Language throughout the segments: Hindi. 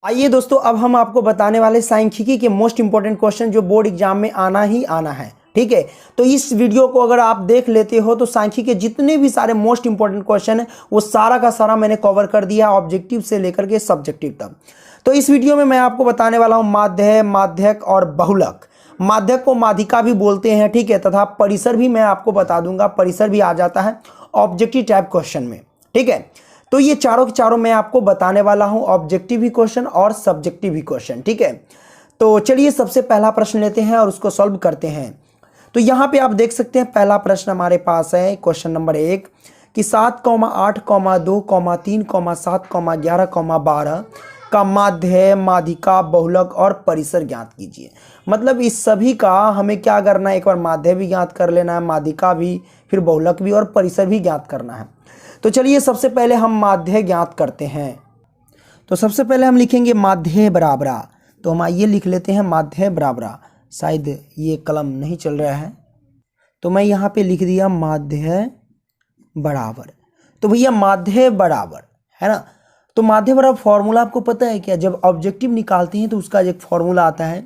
आइए दोस्तों, अब हम आपको बताने वाले सांख्यिकी के मोस्ट इंपॉर्टेंट क्वेश्चन जो बोर्ड एग्जाम में आना ही आना है। ठीक है, तो इस वीडियो को अगर आप देख लेते हो तो सांख्यिकी के जितने भी सारे मोस्ट इंपॉर्टेंट क्वेश्चन है वो सारा का सारा मैंने कवर कर दिया, ऑब्जेक्टिव से लेकर के सब्जेक्टिव तक। तो इस वीडियो में मैं आपको बताने वाला हूं माध्य, माध्यक और बहुलक। माध्यक को माध्यिका भी बोलते हैं, ठीक है, तथा परिसर भी मैं आपको बता दूंगा, परिसर भी आ जाता है ऑब्जेक्टिव टाइप क्वेश्चन में। ठीक है, तो ये चारों के चारों मैं आपको बताने वाला हूं, ऑब्जेक्टिव भी क्वेश्चन और सब्जेक्टिव भी क्वेश्चन। ठीक है, तो चलिए सबसे पहला प्रश्न लेते हैं और उसको सॉल्व करते हैं। तो यहां पे आप देख सकते हैं पहला प्रश्न हमारे पास है क्वेश्चन नंबर 1 कि 7, 8, 2, 3, 7, 11, 12 का माध्य, माध्यिका, बहुलक और परिसर ज्ञात कीजिए। मतलब इस सभी का हमें क्या करना है, एक बार माध्य भी ज्ञात कर लेना है, माध्यिका भी, फिर बहुलक भी और परिसर भी ज्ञात करना है। तो चलिए सबसे पहले हम माध्य ज्ञात करते हैं। तो सबसे पहले हम लिखेंगे माध्य बराबरा। तो हम आइए लिख लेते हैं माध्य बराबरा। शायद ये कलम नहीं चल रहा है तो मैं यहाँ पे लिख दिया माध्य बराबर। तो भैया माध्य बराबर है ना, तो माध्य बराबर फॉर्मूला आपको पता है क्या? जब ऑब्जेक्टिव निकालते हैं तो उसका एक फॉर्मूला आता है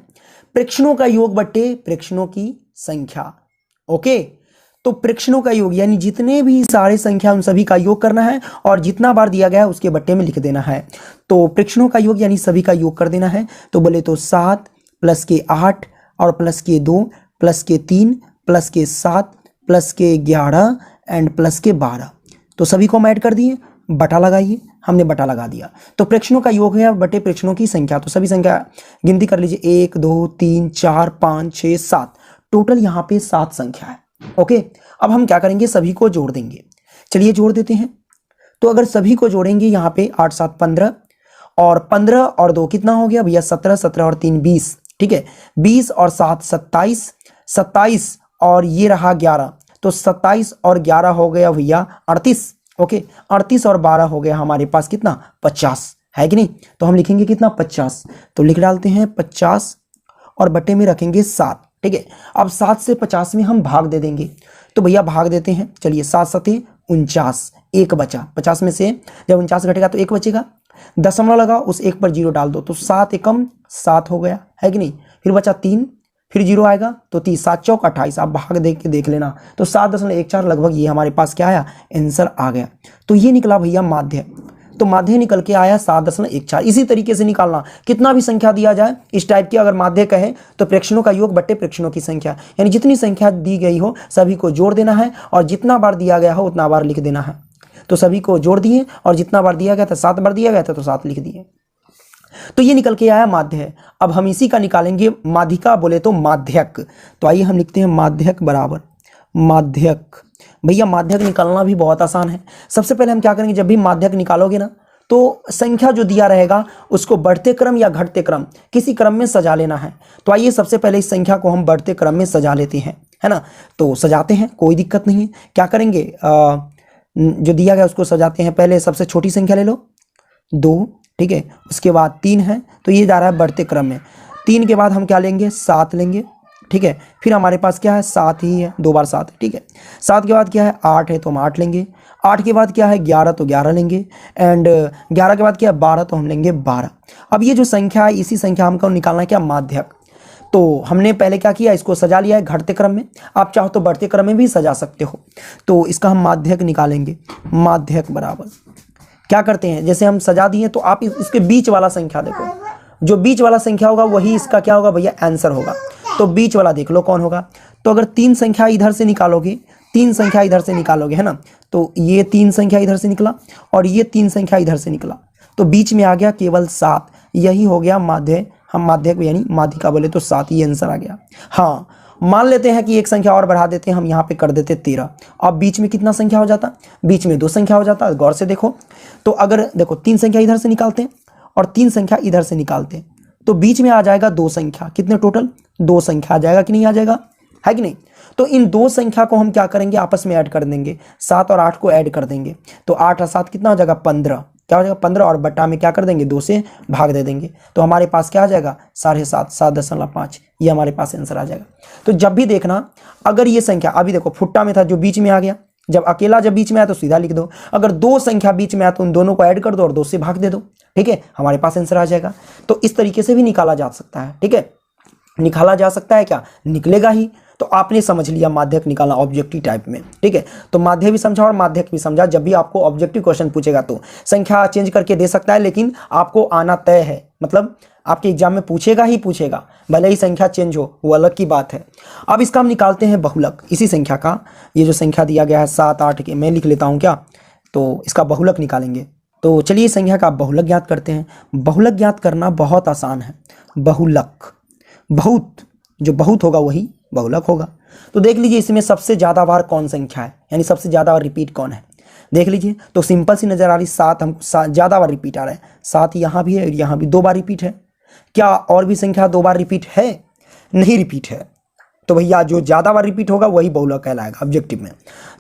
प्रेक्षणों का योग बट्टे प्रेक्षणों की संख्या। ओके, तो प्रेक्षणों का योग यानी जितने भी सारे संख्या उन सभी का योग करना है और जितना बार दिया गया है उसके बट्टे में लिख देना है। तो प्रेक्षणों का योग यानी सभी का योग कर देना है। तो बोले तो 7 प्लस के 8 और प्लस के 2 प्लस के 3 प्लस के 7 प्लस के 11 एंड प्लस के 12। तो सभी को हम ऐड कर दिए, बटा लगाइए, हमने बटा लगा दिया। तो प्रेक्षणों का योग है बटे प्रेक्षणों की संख्या। तो सभी संख्या गिनती कर लीजिए, 1 2 3 4 5 6 7, टोटल यहाँ पे 7 संख्या है। ओके, अब हम क्या करेंगे, सभी को जोड़ देंगे। चलिए जोड़ देते हैं। तो अगर सभी को जोड़ेंगे यहाँ पे 8 7 15 और 15 और 2 कितना हो गया भैया 17, 17 और 3 20। ठीक है, 20 और 7 27, 27 और ये रहा 11, तो 27 और 11 हो गया भैया 38। ओके, 38 और 12 हो गया हमारे पास कितना 50 है कि नहीं। तो हम लिखेंगे कितना 50। तो लिख डालते हैं 50 और बट्टे में रखेंगे 7। ठीक है, अब 7 से 50 में हम भाग दे देंगे। तो भैया भाग देते हैं। चलिए 7 7 49, एक बचा। 50 में से जब 49 घटेगा तो एक बचेगा, दशमलव लगा, उस एक पर जीरो डाल दो तो 7 एकम 7 हो गया है कि नहीं। फिर बचा 3, फिर जीरो आएगा तो 30, 7 चौक 28। आप भाग दे के देख लेना तो 7.14 लगभग ये हमारे पास क्या आया, आंसर आ गया। तो ये निकला भैया माध्य। तो माध्य निकल के आया 7.14। इसी तरीके से निकालना, कितना भी संख्या दिया जाए इस टाइप की अगर माध्य कहे तो प्रेक्षणों का योग बट्टे प्रेक्षणों की संख्या, यानी जितनी संख्या दी गई हो सभी को जोड़ देना है और जितना बार दिया गया हो उतना बार लिख देना है। तो सभी को जोड़ दिए और जितना बार दिया गया था 7 बार दिया गया था तो 7 लिख दिए। तो ये निकल के आया माध्य। अब हम इसी का निकालेंगे माध्यिका, बोले तो माध्यक। तो आइए हम लिखते हैं माध्यक बराबर माध्यक। भैया माध्यक निकालना भी बहुत आसान है। सबसे पहले हम क्या करेंगे, जब भी माध्यक निकालोगे ना तो संख्या जो दिया रहेगा उसको बढ़ते क्रम या घटते क्रम किसी क्रम में सजा लेना है। तो आइए सबसे पहले इस संख्या को हम बढ़ते क्रम में सजा लेते हैं, है ना। तो सजाते हैं, कोई दिक्कत नहीं है। क्या करेंगे, जो दिया गया उसको सजाते हैं। पहले सबसे छोटी संख्या ले लो 2, ठीक है, उसके बाद 3 है तो ये जा रहा है बढ़ते क्रम में। 3 के बाद हम क्या लेंगे 7 लेंगे, ठीक है। फिर हमारे पास क्या है 7 ही है, 2 बार 7, ठीक है। 7 के बाद क्या है 8 है तो हम 8 लेंगे। 8 के बाद क्या है 11 तो 11 लेंगे एंड 11 के बाद क्या है 12 तो हम लेंगे 12। अब ये जो संख्या है इसी संख्या हमको निकालना है क्या, माध्यक। तो हमने पहले क्या किया, इसको सजा लिया है घटते क्रम में, आप चाहो तो बढ़ते क्रम में भी सजा सकते हो। तो इसका हम माध्यक निकालेंगे। माध्यक बराबर क्या करते हैं, जैसे हम सजा दिए तो आप इसके बीच वाला संख्या देखो, जो बीच वाला संख्या होगा वही इसका क्या होगा भैया आंसर होगा। तो बीच वाला देख लो कौन होगा। तो अगर 3 संख्या इधर से निकालोगे, 3 संख्या इधर से निकालोगे, है ना, तो ये 3 संख्या इधर से निकला और ये 3 संख्या इधर से निकला, तो बीच में आ गया केवल 7। यही हो गया माध्य। हम माध्यक यानी माध्यिका बोले तो 7 ही आंसर आ गया। हाँ, मान लेते हैं कि एक संख्या और बढ़ा देते हैं, हम यहाँ पे कर देते 13। अब बीच में कितना संख्या हो जाता, बीच में 2 संख्या हो जाता। गौर से देखो, तो अगर देखो 3 संख्या इधर से निकालते हैं और 3 संख्या इधर से निकालते हैं तो बीच में आ जाएगा 2 संख्या। कितने टोटल 2 संख्या आ जाएगा कि नहीं आ जाएगा, है कि नहीं। तो इन 2 संख्या को हम क्या करेंगे आपस में ऐड कर देंगे, 7 और 8 को ऐड कर देंगे। तो 8 और 7 कितना हो जाएगा 15, क्या हो जाएगा 15 और बट्टा में क्या कर देंगे 2 से भाग दे देंगे। तो हमारे पास क्या आ जाएगा 7.5, 7.5, ये हमारे पास आंसर आ जाएगा। तो जब भी देखना अगर ये संख्या, अभी देखो फुट्टा में था जो बीच में आ गया, जब अकेला जब बीच में आए तो सीधा लिख दो, अगर दो संख्या बीच में आए तो उन दोनों को ऐड कर दो और 2 से भाग दे दो, ठीक है, हमारे पास आंसर आ जाएगा। तो इस तरीके से भी निकाला जा सकता है, ठीक है, निकाला जा सकता है, क्या निकलेगा ही। तो आपने समझ लिया माध्यक निकालना ऑब्जेक्टिव टाइप में, ठीक है। तो माध्य भी समझा और माध्यक भी समझा। जब भी आपको ऑब्जेक्टिव क्वेश्चन पूछेगा तो संख्या चेंज करके दे सकता है, लेकिन आपको आना तय है, मतलब आपके एग्जाम में पूछेगा ही पूछेगा, भले ही संख्या चेंज हो, वो अलग की बात है। अब इसका हम निकालते हैं बहुलक, इसी संख्या का, ये जो संख्या दिया गया है 7 8 के, मैं लिख लेता हूँ क्या, तो इसका बहुलक निकालेंगे। तो चलिए संख्या का बहुलक ज्ञात करते हैं। बहुलक ज्ञात करना बहुत आसान है। बहुलक, बहुत, जो बहुत होगा वही बहुलक होगा। तो देख लीजिए इसमें सबसे ज़्यादा बार कौन संख्या है, यानी सबसे ज़्यादा बार रिपीट कौन है, देख लीजिए। तो सिंपल सी नज़र आ रही, 7 हमको ज़्यादा बार रिपीट आ रहा है, 7 यहाँ भी है और यहाँ भी 2 बार रिपीट है। क्या और भी संख्या 2 बार रिपीट है? नहीं रिपीट है। तो भैया जो ज़्यादा बार रिपीट होगा वही बहुलक कहलाएगा ऑब्जेक्टिव में।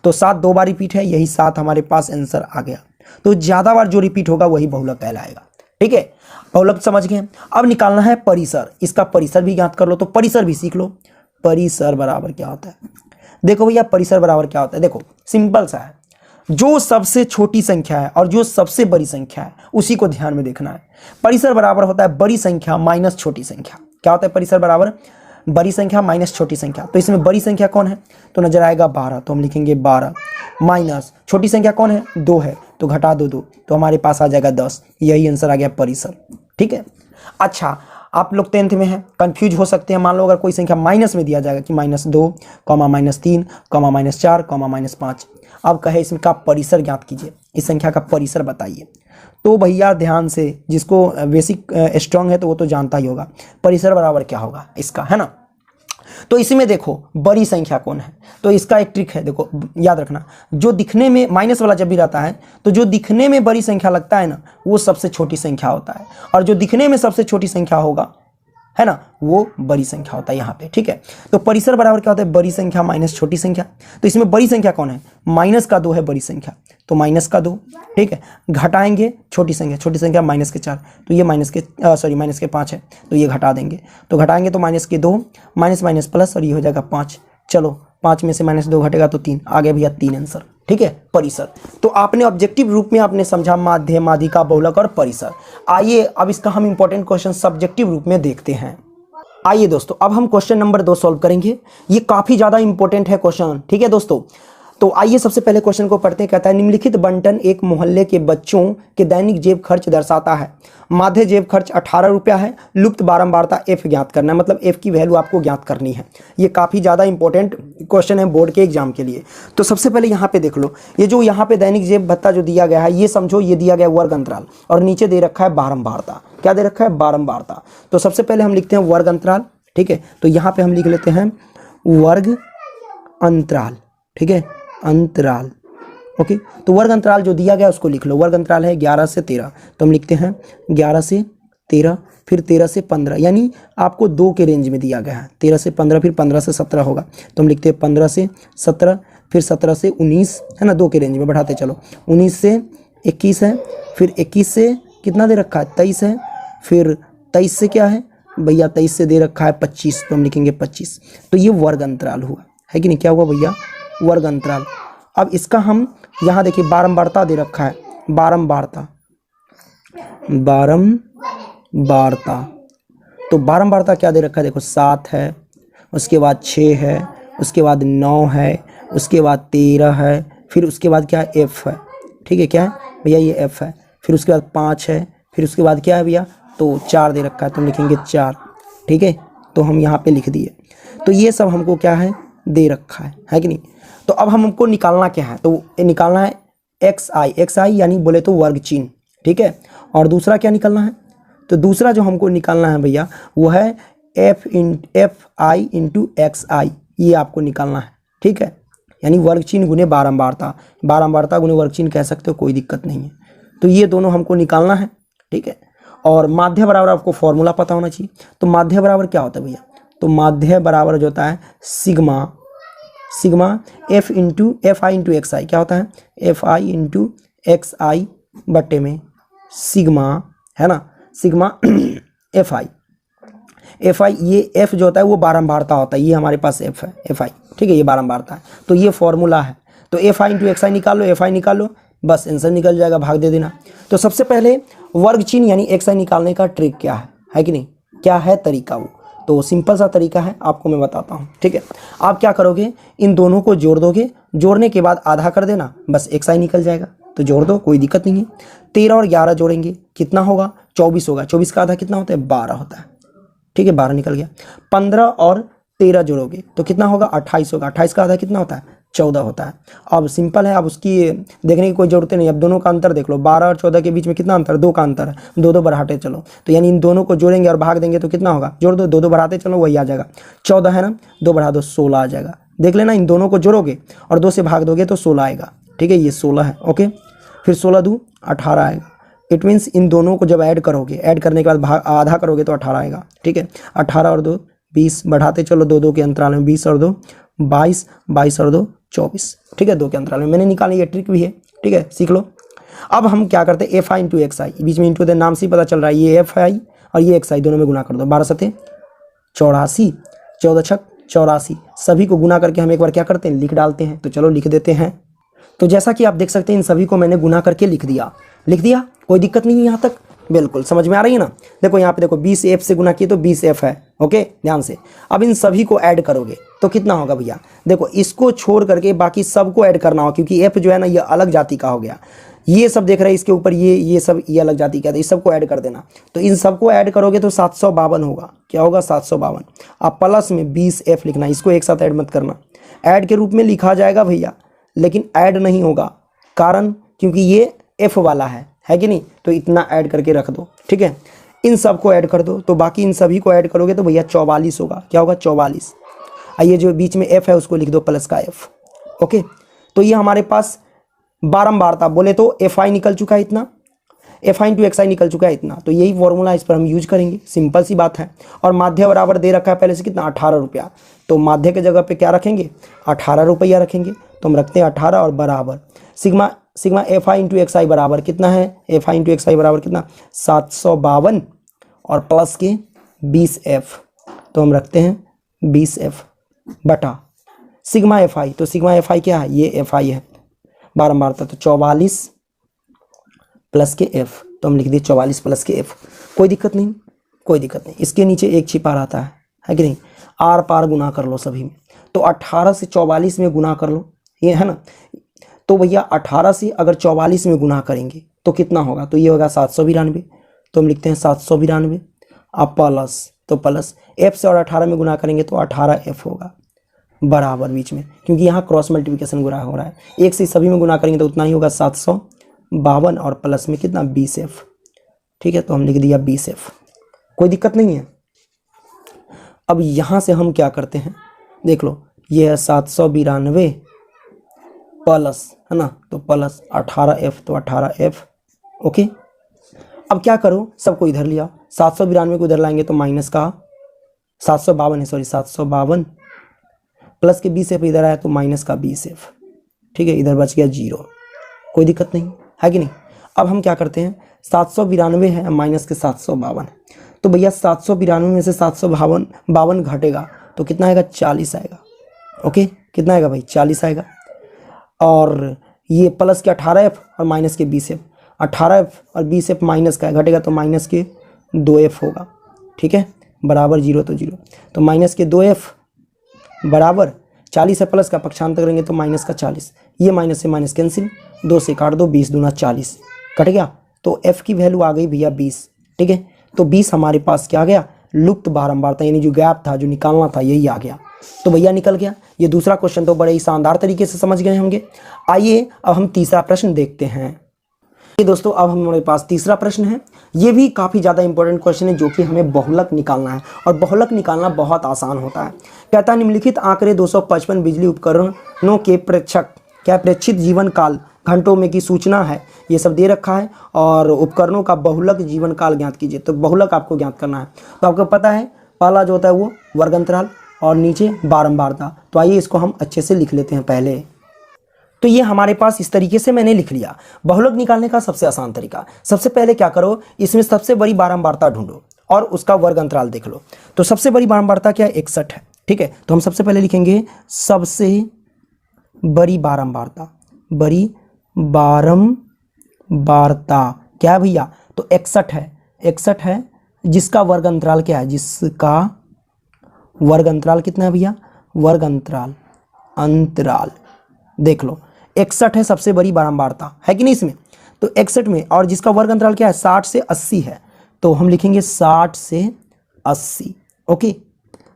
तो 7 2 बार रिपीट है, यही 7 हमारे पास आंसर आ गया। तो ज़्यादा बार जो रिपीट होगा वही बहुलक कहलाएगा, ठीक है। बहुलक समझ गए। अब निकालना है परिसर, इसका परिसर भी ज्ञात कर लो। तो परिसर भी सीख लो, परिसर बराबर क्या होता है। देखो भैया परिसर बराबर क्या होता है, देखो सिंपल सा है, जो सबसे छोटी संख्या है और जो सबसे बड़ी संख्या है उसी को ध्यान में देखना है। परिसर बराबर होता है बड़ी संख्या माइनस छोटी संख्या। क्या होता है परिसर बराबर? बड़ी संख्या माइनस छोटी संख्या। तो इसमें बड़ी संख्या कौन है? तो नजर आएगा 12, तो हम लिखेंगे 12 माइनस छोटी संख्या कौन है? 2 है, तो घटा दो 2, तो हमारे पास आ जाएगा 10। यही आंसर आ गया परिसर, ठीक है। अच्छा, आप लोग 10th में हैं, कंफ्यूज हो सकते हैं। मान लो अगर कोई संख्या माइनस में दिया जाएगा कि -2, -3, -4, -5, अब कहे इसका परिसर ज्ञात कीजिए, इस संख्या का परिसर बताइए। तो भैया ध्यान से, जिसको बेसिक स्ट्रांग है तो वो तो जानता ही होगा परिसर बराबर क्या होगा इसका, है ना। तो इसमें देखो बड़ी संख्या कौन है, तो इसका एक ट्रिक है, देखो याद रखना, जो दिखने में माइनस वाला जब भी रहता है तो जो दिखने में बड़ी संख्या लगता है ना, वो सबसे छोटी संख्या होता है, और जो दिखने में सबसे छोटी संख्या होगा, है ना, वो बड़ी संख्या होता है यहाँ पे, ठीक है। तो परिसर बराबर क्या होता है? बड़ी संख्या माइनस छोटी संख्या। तो इसमें बड़ी संख्या कौन है? -2 है बड़ी संख्या, तो -2, ठीक है। घटाएंगे छोटी संख्या -4, तो ये -5 है, तो ये घटा देंगे, तो घटाएंगे तो -2, माइनस प्लस, और ये हो जाएगा 5। चलो 5 में से -2 घटेगा तो 3, आ गया भैया 3 आंसर, ठीक है, परिसर। तो आपने ऑब्जेक्टिव रूप में आपने समझा माध्य, माध्यिका, बहुलक और परिसर। आइए अब इसका हम इंपॉर्टेंट क्वेश्चन सब्जेक्टिव रूप में देखते हैं। आइए दोस्तों, अब हम क्वेश्चन नंबर 2 सॉल्व करेंगे। ये काफी ज्यादा इंपॉर्टेंट है क्वेश्चन, ठीक है दोस्तों। तो आइए सबसे पहले क्वेश्चन को पढ़ते हैं। कहता है निम्नलिखित बंटन एक मोहल्ले के बच्चों के दैनिक जेब खर्च दर्शाता है। माध्य जेब खर्च 18 रुपया है, लुप्त बारंबारता f ज्ञात करना है, मतलब f की वैल्यू आपको ज्ञात करनी है। ये काफ़ी ज़्यादा इंपॉर्टेंट क्वेश्चन है बोर्ड के एग्जाम के लिए। तो सबसे पहले यहाँ पे देख लो, ये जो यहाँ पे दैनिक जेब भत्ता जो दिया गया है, ये समझो ये दिया गया वर्ग अंतराल, और नीचे दे रखा है बारंबारता। क्या दे रखा है? बारंबारता। तो सबसे पहले हम लिखते हैं वर्ग अंतराल, ठीक है। तो यहाँ पे हम लिख लेते हैं वर्ग अंतराल, ठीक है, अंतराल, ओके। तो वर्ग अंतराल जो दिया गया उसको लिख लो। वर्ग अंतराल है 11 से 13, तो हम लिखते हैं 11 से 13, फिर 13 से 15, यानी आपको 2 के रेंज में दिया गया है। 13 से 15, फिर 15 से 17 होगा, तो हम लिखते हैं 15 से 17, फिर 17 से 19, है ना, 2 के रेंज में बढ़ाते चलो। 19 से 21 है, फिर 21 से कितना दे रखा है? 23 है, फिर 23 से क्या है भैया? 23 से दे रखा है 25, तो हम लिखेंगे 25। तो ये वर्ग अंतराल हुआ, है कि नहीं? क्या हुआ भैया? वर्ग अंतराल। अब इसका हम यहाँ देखिए बारंबारता दे रखा है, बारंबारता, तो बारंबारता क्या दे रखा है? देखो 7 है, उसके बाद 6 है, उसके बाद 9 है, उसके बाद 13 है, फिर उसके बाद क्या है? f है, ठीक है। क्या है भैया? ये f है। फिर उसके बाद 5 है, फिर उसके बाद क्या है भैया? तो 4 दे रखा है, तो हम लिखेंगे 4, ठीक है। तो हम यहाँ पे लिख दिए। तो ये सब हमको क्या है? दे रखा है कि नहीं। तो अब हमको निकालना क्या है? तो निकालना है xi यानी बोले तो वर्ग चिन्ह, ठीक है। और दूसरा क्या निकालना है? तो दूसरा जो हमको निकालना है भैया वो है fi इंटू xi, ये आपको निकालना है, ठीक है। यानी वर्ग चिन्ह गुने बारंबारता, बारंबारता गुने वर्ग चिन्ह कह सकते हो, कोई दिक्कत नहीं है। तो ये दोनों हमको निकालना है, ठीक है। और माध्य बराबर आपको फॉर्मूला पता होना चाहिए। तो माध्य बराबर क्या होता है भैया? तो माध्य बराबर जो होता है सिग्मा f आई इंटू एक्स आई। क्या होता है? fi इंटू एक्स आई बट्टे में सिग्मा, है ना, सिग्मा fi। ये f जो होता है वो बारंबारता होता है, ये हमारे पास f है, fi, ठीक है, ये बारंबारता है। तो ये फॉर्मूला है। तो एफ आई इंटू एक्स आई निकाल लो, एफ आई निकाल लो, बस आंसर निकल जाएगा, भाग दे देना। तो सबसे पहले वर्ग चिन्ह यानी एक्स आई निकालने का ट्रिक क्या है कि नहीं, क्या है तरीका वो, तो सिंपल सा तरीका है, आपको मैं बताता हूँ। ठीक है, आप क्या करोगे, इन दोनों को जोड़ दोगे, जोड़ने के बाद आधा कर देना, बस एक्स आई निकल जाएगा। तो जोड़ दो, कोई दिक्कत नहीं है। 13 और 11 जोड़ेंगे, कितना होगा, 24 होगा। 24 का आधा कितना होता है, 12 होता है। ठीक है, 12 निकल गया। 15 और 13 जोड़ोगे तो कितना होगा, 28 होगा। 28 का आधा कितना होता है, 14 होता है। अब सिंपल है, अब उसकी देखने की कोई जरूरत नहीं। अब दोनों का अंतर देख लो, 12 और 14 के बीच में कितना अंतर, 2 का अंतर है, 2 बढ़ाते चलो। तो यानी इन दोनों को जोड़ेंगे और भाग देंगे तो कितना होगा, जोड़ दो, 2 बढ़ाते चलो, वही आ जाएगा। 14 है ना, 2 बढ़ा दो, 16 आ जाएगा। देख लेना, इन दोनों को जोड़ोगे और 2 से भाग दोगे तो 16 आएगा। ठीक है, ये 16 है। ओके, फिर 16 दूँ 18 आएगा। इट मीन्स इन दोनों को जब ऐड करोगे, ऐड करने के बाद आधा करोगे तो 18 आएगा। ठीक है, 18 और 2 20, बढ़ाते चलो 2 के अंतराल में, 20 और 2 22, 22 और 2 24। ठीक है, 2 के अंतराल में मैंने निकाली, ये ट्रिक भी है। ठीक है, सीख लो। अब हम क्या करते हैं, एफ आई इंटू एक्स आई, बीच में इंटू दे, नाम से ही पता चल रहा है, ये एफ आई और ये एक्स आई दोनों में गुना कर दो। 12 सते 84, 14 छक 84, सभी को गुना करके हम एक बार क्या करते हैं, लिख डालते हैं। तो चलो लिख देते हैं। तो जैसा कि आप देख सकते हैं, इन सभी को मैंने गुना करके लिख दिया, कोई दिक्कत नहीं है यहाँ तक, बिल्कुल समझ में आ रही है ना। देखो यहाँ पे देखो, 20 एफ से गुना किए तो 20 एफ है। ओके, ध्यान से। अब इन सभी को ऐड करोगे तो कितना होगा भैया, देखो इसको छोड़ करके बाकी सबको ऐड करना हो, क्योंकि एफ जो है ना ये अलग जाति का हो गया। ये सब देख रहे हैं, इसके ऊपर ये सब ये अलग जाति का, तो इस सबको ऐड कर देना। तो इन सबको ऐड करोगे तो 752 होगा। क्या होगा, 752। अब प्लस में 20 एफ लिखना, इसको एक साथ ऐड मत करना, ऐड के रूप में लिखा जाएगा भैया, लेकिन ऐड नहीं होगा, कारण क्योंकि ये एफ वाला है कि नहीं। तो इतना ऐड करके रख दो। ठीक है, इन सब को ऐड कर दो, तो बाकी इन सभी को ऐड करोगे तो भैया 44 होगा। क्या होगा, 44। ये जो बीच में एफ है उसको लिख दो प्लस का एफ। ओके, तो ये हमारे पास बारंबारता बोले तो एफ आई निकल चुका है इतना, एफ आई इंटू एक्स आई निकल चुका है इतना। तो यही फॉर्मूला इस पर हम यूज करेंगे, सिंपल सी बात है। और माध्य बराबर दे रखा है पहले से कितना, 18 रुपया। तो माध्य के जगह पे क्या रखेंगे, 18 रुपया रखेंगे। तो हम रखते हैं 18 और बराबर sigma F I into X I बराबर कितना है, F I into X I बराबर कितना, 752 और प्लस के 20 एफ। तो हम रखते हैं 20 एफ बटा सिग्मा एफ आई। तो सिग्मा एफ आई क्या है, ये एफ आई है बारंबारता, तो 44 प्लस के एफ। तो हम लिख दिए 44 प्लस के एफ। कोई दिक्कत नहीं, कोई दिक्कत नहीं। इसके नीचे एक छिपा रहता है कि नहीं, आर पार गुना कर लो सभी में। तो 18 से 44 में गुना कर लो, ये है ना। तो भैया 18 से अगर 44 में गुना करेंगे तो कितना होगा, तो ये होगा 792। तो हम लिखते हैं 792। अब प्लस, तो प्लस एफ से और 18 में गुना करेंगे तो 18 एफ होगा बराबर बीच में, क्योंकि यहाँ क्रॉस मल्टीप्लिकेशन गुना हो रहा है। एक से सभी में गुना करेंगे तो उतना ही होगा 752 और प्लस में कितना, 20 एफ। ठीक है, तो हम लिख दिया 20 एफ, कोई दिक्कत नहीं है। अब यहाँ से हम क्या करते हैं, देख लो, ये है 792 प्लस, है ना, तो प्लस 18 एफ, तो 18 एफ। ओके, अब क्या करो, सबको इधर लिया, 792 को इधर लाएंगे तो माइनस का 752 है, सॉरी 752 प्लस के 20 एफ इधर आया तो माइनस का 20 एफ। ठीक है, इधर बच गया 0, कोई दिक्कत नहीं है कि नहीं। अब हम क्या करते हैं, 792 है माइनस के 752, तो भैया 792 में से 752 घटेगा तो कितना आएगा, 40 आएगा। ओके, कितना आएगा भाई, 40 आएगा। और ये प्लस के 18 एफ और माइनस के 20 एफ, 18 एफ और 20 एफ माइनस का घटेगा तो माइनस के 2 एफ होगा। ठीक है, बराबर 0 तो 0, तो माइनस के 2 एफ बराबर 40 है, प्लस का पक्षांतर करेंगे तो माइनस का 40। ये माइनस से माइनस कैंसिल, 2 से काट दो, 20 दूना 40 कट गया। तो एफ की वैल्यू आ गई भैया 20। ठीक है, तो 20 हमारे पास क्या आ गया, लुप्त बारंबारता, यानी जो गैप था, जो निकालना था, यही आ गया। तो भैया निकल गया। ये दूसरा क्वेश्चन तो बड़े ही शानदार तरीके से समझ गए होंगे। आइए अब हम तीसरा प्रश्न देखते हैं। ये दोस्तों अब हमारे पास तीसरा प्रश्न है। ये भी काफ़ी ज़्यादा इंपॉर्टेंट क्वेश्चन है, जो कि हमें बहुलक निकालना है, और बहुलक निकालना बहुत आसान होता है। कहता है निम्नलिखित आंकड़े 255 बिजली उपकरणों के प्रेक्षित जीवन काल घंटों में की सूचना है, ये सब दे रखा है। और उपकरणों का बहुलक जीवन काल ज्ञात कीजिए। तो बहुलक आपको ज्ञात करना है। तो आपको पता है पहला जो होता है वो वर्ग अंतराल और नीचे बारंबारता। तो आइए इसको हम अच्छे से लिख लेते हैं पहले। तो ये हमारे पास इस तरीके से मैंने लिख लिया। बहुलक निकालने का सबसे आसान तरीका, सबसे पहले क्या करो, इसमें सबसे बड़ी बारंबारता ढूंढो और उसका वर्ग अंतराल देख लो। तो सबसे बड़ी बारंबारता क्या है, 61 है। ठीक है, तो हम सबसे पहले लिखेंगे सबसे बड़ी बारंबारता, बड़ी बारंबारता क्या है भैया, तो 61 है, 61 है, जिसका वर्ग अंतराल क्या है, जिसका वर्ग अंतराल कितना है भैया, वर्ग अंतराल देख लो 61 है, सबसे बड़ी बारंबारता है कि नहीं इसमें, तो 61 में, और जिसका वर्ग अंतराल क्या है 60 से 80 है, तो हम लिखेंगे 60 से 80। ओके,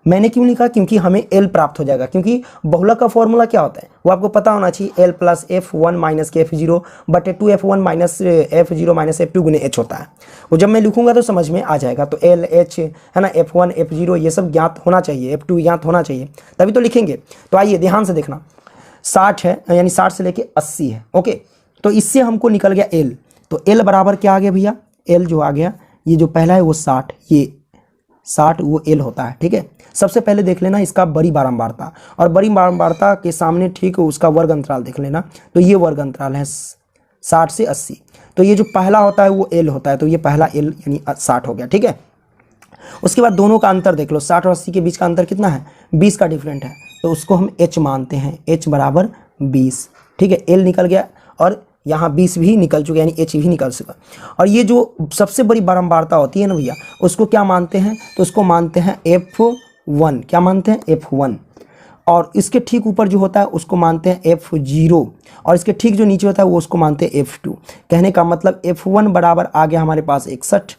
मैंने क्यों लिखा, क्योंकि हमें L प्राप्त हो जाएगा, क्योंकि बहुलक का फॉर्मूला क्या होता है वो आपको पता होना चाहिए, L प्लस F1 माइनस के F0 बटे 2F1 minus F0 minus F2 गुने H होता है। वो जब मैं लिखूंगा तो समझ में आ जाएगा, तो L H है ना, F1 F0 ये सब ज्ञात होना चाहिए, F2 ज्ञात होना चाहिए, तभी तो लिखेंगे। तो आइए ध्यान से देखना, 60 है, यानी 60 से लेके 80 है। ओके, तो इससे हमको निकल गया L, तो L बराबर क्या आ गया भैया, L जो आ गया, ये जो पहला है वो 60, ये 60 वो L होता है। ठीक है, सबसे पहले देख लेना इसका बड़ी बारंबारता, और बड़ी बारंबारता के सामने ठीक उसका वर्ग अंतराल देख लेना, तो ये वर्ग अंतराल है 60 से 80, तो ये जो पहला होता है वो L होता है, तो ये पहला L यानी 60 हो गया। ठीक है, उसके बाद दोनों का अंतर देख लो, 60 और 80 के बीच का अंतर कितना है, 20 का डिफरेंट है, तो उसको हम H मानते हैं, H बराबर 20। ठीक है, L निकल गया और यहाँ 20 भी निकल चुका, यानी H भी निकल चुका। और ये जो सबसे बड़ी बारंबारता होती है ना भैया, उसको क्या मानते हैं, तो उसको मानते हैं F1, क्या मानते हैं F1, और इसके ठीक ऊपर जो होता है उसको मानते हैं F0, और इसके ठीक जो नीचे होता है वो उसको मानते हैं F2। कहने का मतलब F1 बराबर आ गया हमारे पास 61,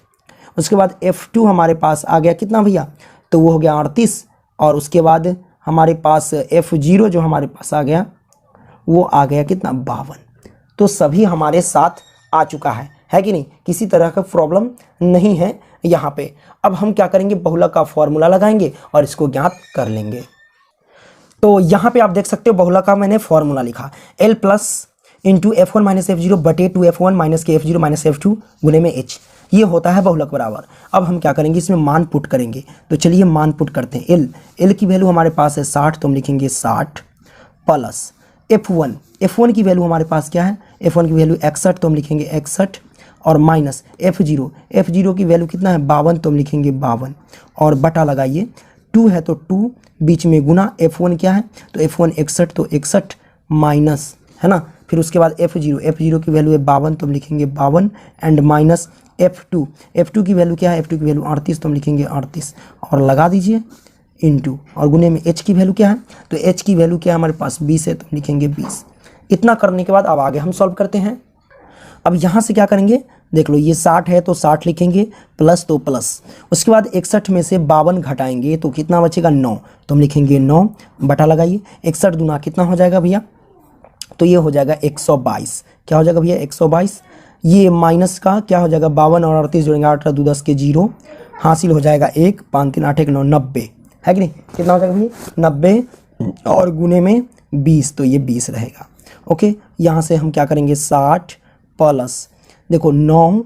उसके बाद F2 हमारे पास आ गया कितना भैया, तो वो हो गया 38, और उसके बाद हमारे पास F0 जो हमारे पास आ गया वो आ गया कितना 52। तो सभी हमारे साथ आ चुका है कि नहीं, किसी तरह का प्रॉब्लम नहीं है यहाँ पे। अब हम क्या करेंगे, बहुलक का फॉर्मूला लगाएंगे और इसको ज्ञात कर लेंगे। तो यहाँ पे आप देख सकते हो बहुलक का मैंने फॉर्मूला लिखा, L plus into F1 minus F0 बटे 2F1 माइनस के F0 माइनस F2 गुने में H, ये होता है बहुलक बराबर। अब हम क्या करेंगे, इसमें मान पुट करेंगे, तो चलिए मान पुट करते हैं। L की वैल्यू हमारे पास है 60, तो हम लिखेंगे 60 प्लस F1 की वैल्यू हमारे पास क्या है, F1 की वैल्यू 61, तो हम लिखेंगे 61, और माइनस F0 की वैल्यू कितना है 52, तो हम लिखेंगे 52, और बटा लगाइए, 2 है तो 2, बीच में गुना, F1 क्या है, तो F1 61, तो 61 माइनस है ना, फिर उसके बाद F0 की वैल्यू है 52, तो हम लिखेंगे 52, एंड माइनस F2 की वैल्यू क्या है, F2 की वैल्यू 38, तो हम लिखेंगे 38, और लगा दीजिए इंटू, और गुने में H की वैल्यू क्या है, तो H की वैल्यू क्या है हमारे पास 20 है, तो हम लिखेंगे 20। इतना करने के बाद अब आगे हम सॉल्व करते हैं। अब यहाँ से क्या करेंगे, देख लो ये 60 है तो 60 लिखेंगे, प्लस तो प्लस, उसके बाद 61 में से 52 घटाएंगे तो कितना बचेगा 9, तो हम लिखेंगे 9, बटा लगाइए, 61 दूना कितना हो जाएगा भैया, तो ये हो जाएगा 122, क्या हो जाएगा भैया 122, ये माइनस का क्या हो जाएगा 52 और 38 जोड़ेंगे 8 2 10 के 0, हासिल हो जाएगा 1 5 3 8 1 9 90, है कि नहीं, कितना हो जाएगा भैया 90, और गुने में 20, तो ये 20 रहेगा। ओके, यहाँ से हम क्या करेंगे 60 प्लस, देखो 9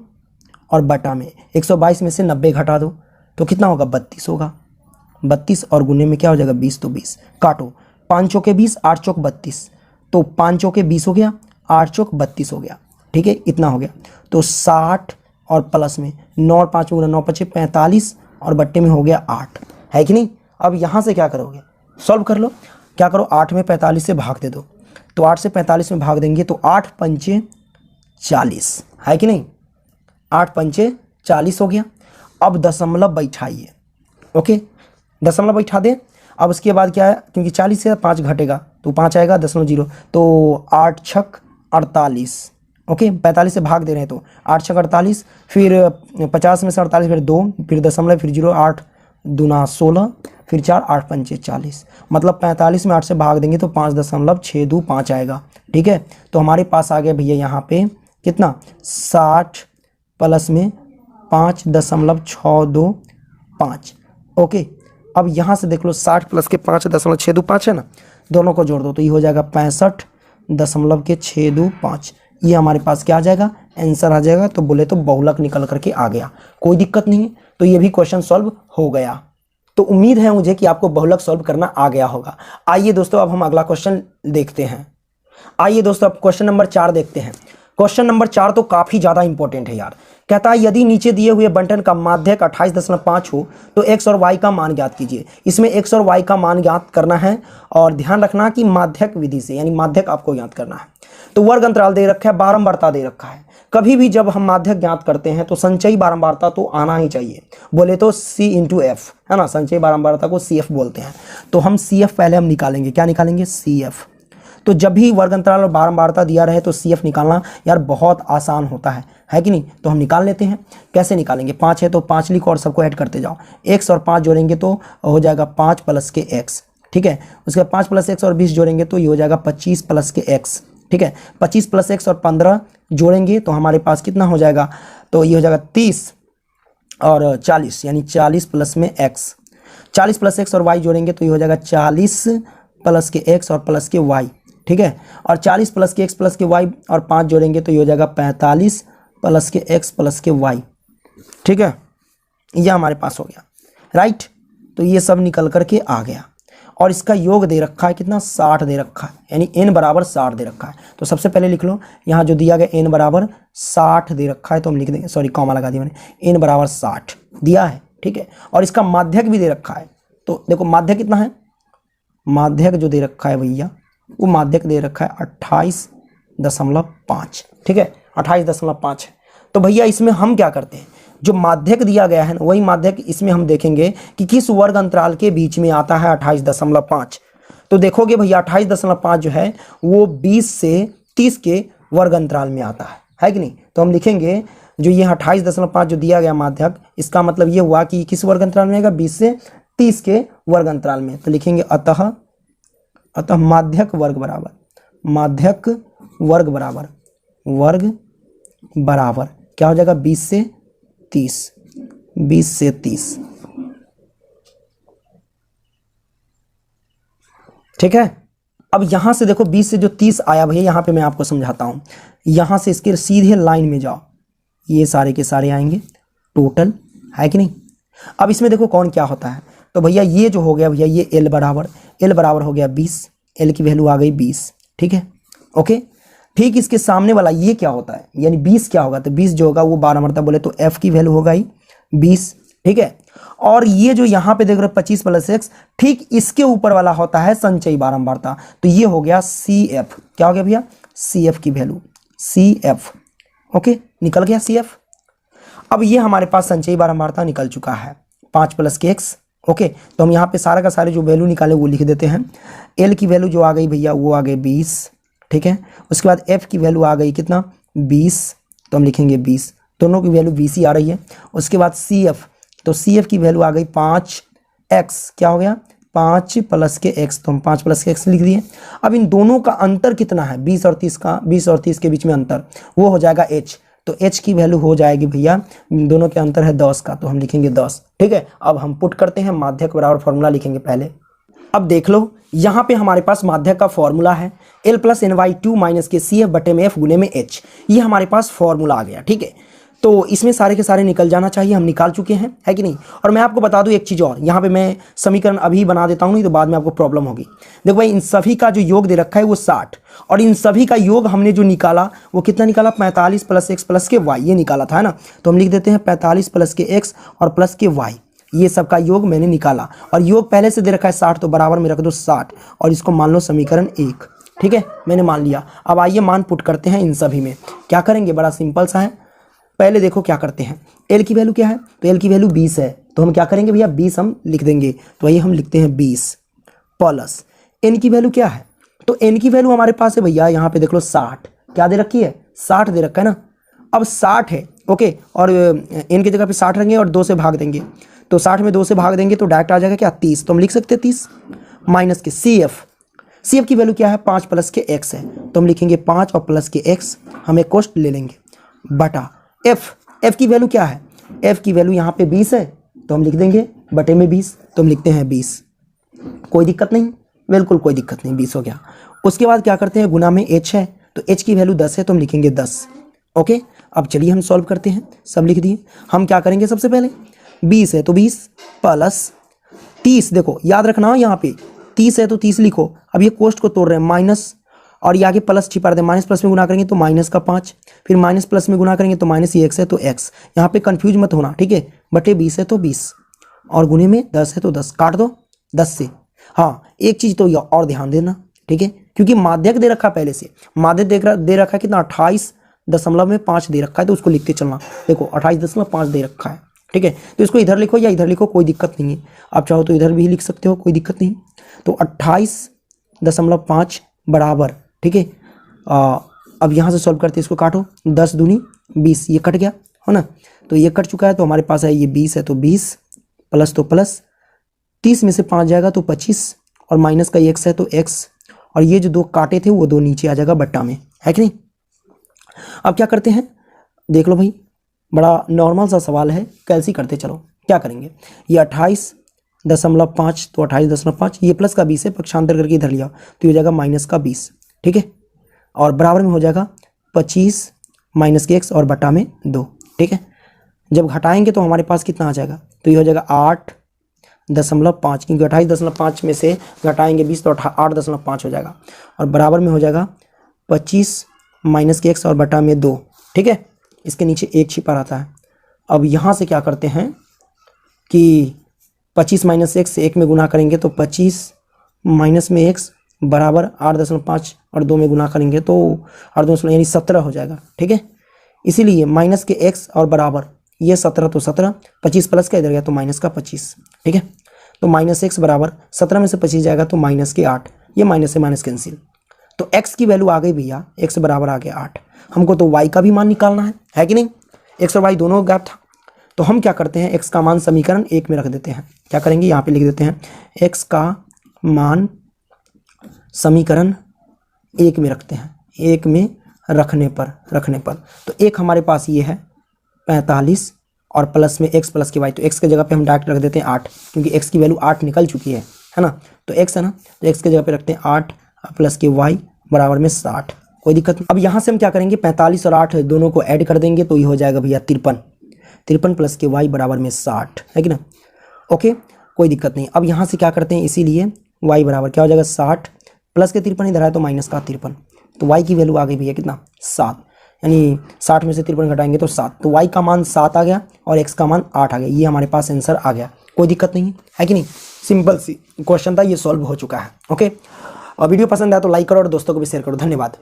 और बटा में 122 में से 90 घटा दो तो कितना होगा 32 होगा, 32 और गुने में क्या हो जाएगा 20, तो 20 काटो, 5 चौके 20 8 चौक 32, तो 5 चौके 20 हो गया, 8 चौक 32 हो गया। ठीक है, इतना हो गया, तो 60 और प्लस में 9 और 5 गुना 9 5 45, और बट्टे में हो गया 8, है कि नहीं। अब यहाँ से क्या करोगे, सॉल्व कर लो, क्या करो 8 में 45 से भाग दे दो, तो 8 से 45 में भाग देंगे तो 8 पंचे 40, है कि नहीं, 8 पंचे 40 हो गया। अब दशमलव बैठाइए, ओके दशमलव बैठा दें। अब उसके बाद क्या है, क्योंकि 40 से 5 घटेगा तो 5 आएगा 0.0, तो 8 छक 48, ओके 45 से भाग दे रहे हैं तो 8 छक 48, फिर 50 में से 48, फिर 2, फिर दशमलव, फिर 0, 8 दूना 16, फिर 4 8 पंचे 40, मतलब 45 में 8 से भाग देंगे तो 5.625 आएगा। ठीक है, तो हमारे पास आ गया भैया यहाँ पे कितना 60 प्लस में 5.625। ओके, अब यहाँ से देख लो 60 प्लस के 5.625 है ना, दोनों को जोड़ दो तो ये हो जाएगा 65.625। ये हमारे पास क्या आ जाएगा, आंसर आ जाएगा। तो बोले तो बहुलक निकल करके आ गया, कोई दिक्कत नहीं है। तो ये भी क्वेश्चन सॉल्व हो गया। तो उम्मीद है मुझे कि आपको बहुलक सॉल्व करना आ गया होगा। आइए दोस्तों अब हम अगला क्वेश्चन देखते हैं। आइए दोस्तों अब क्वेश्चन नंबर 4 देखते हैं। क्वेश्चन नंबर 4 तो काफ़ी ज़्यादा इंपॉर्टेंट है यार, कहता है यदि नीचे दिए हुए बंटन का माध्यक 28.5 हो तो x और y का मान ज्ञात कीजिए। इसमें x और y का मान ज्ञात करना है और ध्यान रखना कि माध्यक विधि से, यानी माध्यक आपको ज्ञात करना है। तो वर्ग अंतराल दे रखा है, बारंबारता दे रखा है। कभी भी जब हम माध्यक ज्ञात करते हैं तो संचयी बारंबारता तो आना ही चाहिए, बोले तो C × F है ना, संचयी बारंबारता को CF बोलते हैं। तो हम CF पहले हम निकालेंगे, क्या निकालेंगे? CF। तो जब भी वर्ग अंतराल और बारंबारता दिया रहे तो CF निकालना यार बहुत आसान होता है कि नहीं? तो हम निकाल लेते हैं। कैसे निकालेंगे? 5 है तो 5 लिखो और सबको ऐड करते जाओ। x और 5 जोड़ेंगे तो हो जाएगा 5 + के x, ठीक है। उसके बाद 5 + x और 20 जोड़ेंगे तो ये हो जाएगा 25 + के x, ठीक है। 25 + x और 15 जोड़ेंगे तो हमारे पास कितना हो जाएगा? तो ये हो जाएगा 30 और 40, यानी 40 प्लस में x। 40 + x और y जोड़ेंगे तो ये हो जाएगा 40 + के x और प्लस के y, ठीक है। और 40 + के x प्लस के y और 5 जोड़ेंगे तो ये हो जाएगा 45 + के x प्लस के y, ठीक है। यह हमारे पास हो गया, राइट। तो ये सब निकल करके आ गया और इसका योग दे रखा है कितना? 60 दे रखा है, यानी n = 60 दे रखा है। तो सबसे पहले लिख लो यहाँ जो दिया गया n = 60 दे रखा है, तो हम लिख देंगे, सॉरी कॉमा लगा दिया मैंने, n = 60 दिया है, ठीक है। और इसका माध्यक भी दे रखा है। तो देखो माध्यक कितना है? माध्यक जो दे रखा है भैया, वो माध्यक दे रखा है 28.5, ठीक है, 28.5 है। तो भैया इसमें हम क्या करते हैं, जो माध्यक दिया गया है ना वही माध्यक इसमें हम देखेंगे कि किस वर्ग अंतराल के बीच में आता है 28.5। तो देखोगे भैया 28.5 जो है वो 20 से 30 के वर्ग अंतराल में आता है कि नहीं? तो हम लिखेंगे जो ये 28.5 जो दिया गया माध्यक, इसका मतलब ये हुआ कि किस वर्ग अंतराल में आएगा? 20 से 30 के वर्ग अंतराल में। तो लिखेंगे अतः माध्यक वर्ग बराबर, माध्यक वर्ग बराबर क्या हो जाएगा? 20 से 30, 20 से 30, ठीक है। अब यहां से देखो 20 से जो 30 आया भैया, यहां पे मैं आपको समझाता हूं। यहां से इसके सीधे लाइन में जाओ, ये सारे के सारे आएंगे टोटल, है कि नहीं? अब इसमें देखो कौन क्या होता है। तो भैया ये जो हो गया भैया, ये L बराबर हो गया 20, L की वैल्यू आ गई 20, ठीक है, ओके। ठीक इसके सामने वाला ये क्या होता है, यानी 20 क्या होगा? तो 20 जो होगा वो बारंबारता, बोले तो F की वैल्यू होगा ही 20, ठीक है। और ये जो यहाँ पे देख रहे हो 25 + x, ठीक इसके ऊपर वाला होता है संचयी बारंबारता। तो ये हो गया CF, क्या हो गया भैया? CF की वैल्यू, CF, ओके, निकल गया CF। अब ये हमारे पास संचयी बारंबारता निकल चुका है 5 + के x, ओके। तो हम यहाँ पे सारा का सारे जो वैल्यू निकाले वो लिख देते हैं। L की वैल्यू जो आ गई भैया वो आ गई 20, ठीक है। उसके बाद F की वैल्यू आ गई कितना? 20, तो हम लिखेंगे 20, दोनों की वैल्यू 20 ही आ रही है। उसके बाद CF, तो CF की वैल्यू आ गई 5x, क्या हो गया? 5 + के x, तो हम 5 + के x लिख दिए। अब इन दोनों का अंतर कितना है? 20 और 30 का, 20 और 30 के बीच में अंतर, वो हो जाएगा h। तो h की वैल्यू हो जाएगी भैया, दोनों के अंतर है 10 का, तो हम लिखेंगे 10, ठीक है। अब हम पुट करते हैं, माध्यक बराबर फॉर्मूला लिखेंगे पहले। अब देख लो यहाँ पे हमारे पास माध्यक का फॉर्मूला है L + ny2 - के CF बटे में F गुने में h, ये हमारे पास फॉर्मूला आ गया, ठीक है। तो इसमें सारे के सारे निकल जाना चाहिए, हम निकाल चुके हैं, है कि नहीं? और मैं आपको बता दूं एक चीज़ और, यहाँ पे मैं समीकरण अभी बना देता हूँ, नहीं तो बाद में आपको प्रॉब्लम होगी। देखो भाई इन सभी का जो योग दे रखा है वो 60, और इन सभी का योग हमने जो निकाला वो कितना निकाला? 45 + x प्लस के y, ये निकाला था, है ना। तो हम लिख देते हैं 45 + के x और प्लस के y, ये सब का योग मैंने निकाला। और योग पहले से दे रखा है 60, तो बराबर में रख दो 60 और इसको मान लो समीकरण 1, ठीक है, मैंने मान लिया। अब आइए मान पुट करते हैं इन सभी में। क्या करेंगे? बड़ा सिंपल सा है। पहले देखो क्या करते हैं, L की वैल्यू क्या है? तो L की वैल्यू 20 है, तो हम क्या करेंगे भैया? 20 हम लिख देंगे। तो आइए हम लिखते हैं 20 प्लस N की वैल्यू क्या है? तो N की वैल्यू हमारे पास है भैया, यहाँ पे देख लो 60, क्या दे रखी है? 60 दे रखा है ना। अब 60 है, ओके, और N की जगह पे 60 रखेंगे और 2 से भाग देंगे, तो 60 में 2 से भाग देंगे तो डायरेक्ट आ जाएगा क्या? 30, तो हम लिख सकते हैं 30 माइनस के CF की वैल्यू क्या है? 5 + के x है, तो हम लिखेंगे 5 और प्लस के x, हम एक कोष्ट ले लेंगे बटा F की वैल्यू क्या है? F की वैल्यू यहाँ पे 20 है, तो हम लिख देंगे बटे में 20, तो हम लिखते हैं 20, कोई दिक्कत नहीं, बिल्कुल कोई दिक्कत नहीं, 20 हो गया। उसके बाद क्या करते हैं? गुना में h है, तो h की वैल्यू 10 है, तो हम लिखेंगे 10, ओके। अब चलिए हम सॉल्व करते हैं, सब लिख दिए। हम क्या करेंगे? सबसे पहले 20 है तो 20 प्लस 30, देखो याद रखना यहाँ पे 30 है तो 30 लिखो। अब ये कोष्ट को तोड़ रहे हैं, माइनस और ये आगे प्लस छिपा रहते हैं, माइनस प्लस में गुना करेंगे तो माइनस का 5, फिर माइनस प्लस में गुना करेंगे तो माइनस ये x है तो x, यहाँ पे कंफ्यूज मत होना, ठीक है। बटे 20 है तो 20 और गुने में 10 है तो 10, काट दो 10 से। हाँ एक चीज़ तो और ध्यान देना, ठीक है, क्योंकि माध्यक दे रखा पहले से, माध्यक दे रखा है कितना 28.5 दे रखा है, तो उसको लिखते चलना। देखो 28.5 दे रखा है, ठीक है, तो इसको इधर लिखो या इधर लिखो कोई दिक्कत नहीं है, आप चाहो तो इधर भी लिख सकते हो, कोई दिक्कत नहीं। तो 28.5 बराबर, ठीक है। अब यहाँ से सॉल्व करते हैं, इसको काटो, 10 दूनी 20, ये कट गया है ना, तो ये कट चुका है, तो हमारे पास है ये 20 है तो 20 प्लस तो प्लस, 30 में से 5 जाएगा तो 25 और माइनस का x है तो x, और ये जो 2 काटे थे वो 2 नीचे आ जाएगा बट्टा में, है कि नहीं। अब क्या करते हैं देख लो भाई, बड़ा नॉर्मल सा सवाल है, कैलसी करते चलो। क्या करेंगे, ये 28.5 तो 28.5, ये प्लस का 20 है, पक्षांतर करके इधर लिया तो ये हो जाएगा माइनस का 20, ठीक है, और बराबर में हो जाएगा 25 माइनस के x और बटा में 2, ठीक है। जब घटाएंगे तो हमारे पास कितना आ जाएगा, तो ये हो जाएगा 8.5, क्योंकि 28.5 में से घटाएंगे 20 तो 8.5 हो जाएगा, और बराबर में हो जाएगा 25 माइनस के x और बटा में 2, ठीक है। इसके नीचे 1 छिपा रहता है। अब यहाँ से क्या करते हैं कि 25 माइनस x से 1 में गुना करेंगे तो 25 माइनस में x बराबर 8.5 और 2 में गुना करेंगे तो 8.2 यानी 17 हो जाएगा, ठीक है। इसीलिए माइनस के x और बराबर ये 17 तो 17, 25 प्लस का इधर गया तो माइनस का 25, ठीक है। तो माइनस x बराबर 17 में से 25 जाएगा तो माइनस के 8, ये माइनस से माइनस कैंसिल, तो x की वैल्यू आ गई भैया, x बराबर आ गया 8। हमको तो y का भी मान निकालना है कि नहीं, x और y दोनों गैप था, तो हम क्या करते हैं x का मान समीकरण 1 में रख देते हैं। क्या करेंगे, यहाँ पे लिख देते हैं x का मान समीकरण 1 में रखते हैं, 1 में रखने पर तो एक हमारे पास ये है 45 और प्लस में x प्लस के y, तो x के जगह पे हम डायरेक्ट रख देते हैं 8, क्योंकि x की वैल्यू 8 निकल चुकी है ना, तो x है ना, तो x के जगह पे रखते हैं 8 प्लस के y बराबर में 60, कोई दिक्कत नहीं। अब यहाँ से हम क्या करेंगे, 45 और 8 दोनों को ऐड कर देंगे तो ये हो जाएगा भैया 53 प्लस के y बराबर में 60, है कि ना, ओके, कोई दिक्कत नहीं। अब यहाँ से क्या करते हैं, इसीलिए y बराबर क्या हो जाएगा 60 प्लस के 53 इधर है तो माइनस का 53, तो y की वैल्यू आ गई भैया कितना 7, यानी 60 में से 53 घटाएंगे तो 7, तो y का मान 7 आ गया और x का मान 8 आ गया, ये हमारे पास आंसर आ गया, कोई दिक्कत नहीं है कि नहीं। सिंपल सी क्वेश्चन था, ये सॉल्व हो चुका है, ओके। और वीडियो पसंद आया तो लाइक करो और दोस्तों को भी शेयर करो, धन्यवाद।